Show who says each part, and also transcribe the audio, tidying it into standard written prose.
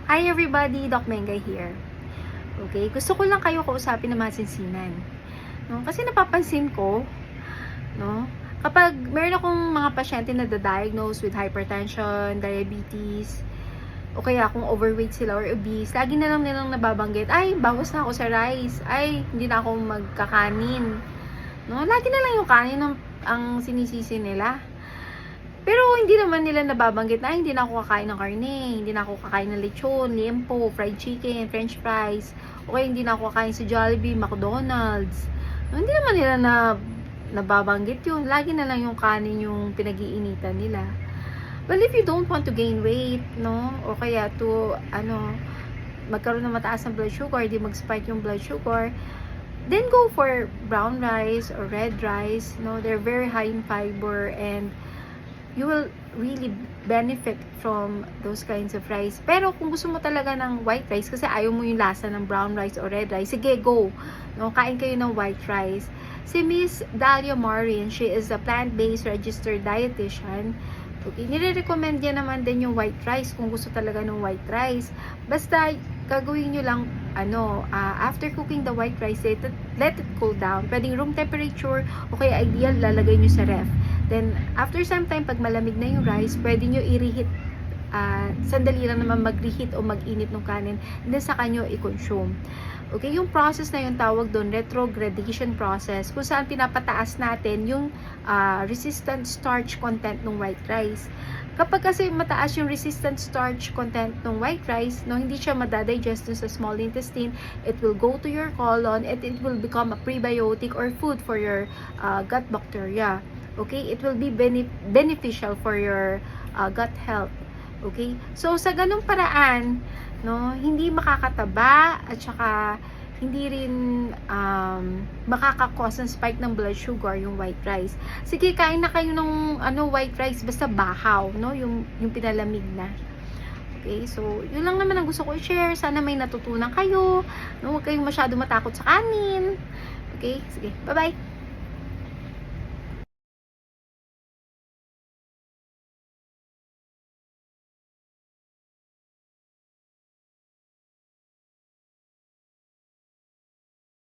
Speaker 1: Hi everybody, Doc Mengay here. Okay, gusto ko lang kayo kausapin na masinsinan. No? Kasi napapansin ko, no, kapag meron akong mga pasyente na diagnose with hypertension, diabetes, o kaya kung overweight sila or obese, lagi na lang nilang nababanggit, ay, bawas na ako sa rice, ay, hindi na ako magkakanin. No? Lagi na lang yung kanin ang sinisisi nila. Pero hindi naman nila nababanggit na hindi na ako kakain ng karne, hindi na ako kakain ng lechon, liempo, fried chicken, french fries, o kaya hindi na ako kakain sa Jollibee, McDonald's. No, hindi naman nila nababanggit yun. Lagi na lang yung kanin yung pinag-iinitan nila. Well, if you don't want to gain weight, no, o kaya to, magkaroon ng mataas ng blood sugar, hindi mag-spike yung blood sugar, then go for brown rice or red rice. No, they're very high in fiber and you will really benefit from those kinds of rice. Pero kung gusto mo talaga ng white rice, kasi ayaw mo yung lasa ng brown rice or red rice, sige, go. No, kain kayo ng white rice. Si Miss Dalia Marin, she is a plant-based registered dietitian. Okay, nire-recommend niya naman din yung white rice kung gusto talaga ng white rice. Basta, gagawin nyo lang, after cooking the white rice, let it cool down. Pwedeng room temperature, o kaya ideal, lalagay nyo sa ref. Then, after some time, pag malamig na yung rice, pwede nyo i-reheat. Sandali lang naman mag-reheat o mag-init ng kanin. And then, saka nyo i-consume. Okay, yung process na yung tawag doon, retrogradation process, kung saan pinapataas natin yung resistant starch content ng white rice. Kapag kasi mataas yung resistant starch content ng white rice, no, hindi siya madadigest sa small intestine, it will go to your colon and it will become a prebiotic or food for your gut bacteria. Okay, it will be beneficial for your gut health. Okay, so sa ganung paraan, no, hindi makakataba at saka hindi rin makakakos ng spike ng blood sugar yung white rice. Sige, kain na kayo ng white rice, basta bahaw, no, yung pinalamig na. Okay, so yun lang naman ang gusto ko i-share. Sana may natutunan kayo, no, huwag kayong masyado matakot sa kanin. Okay, sige, bye-bye.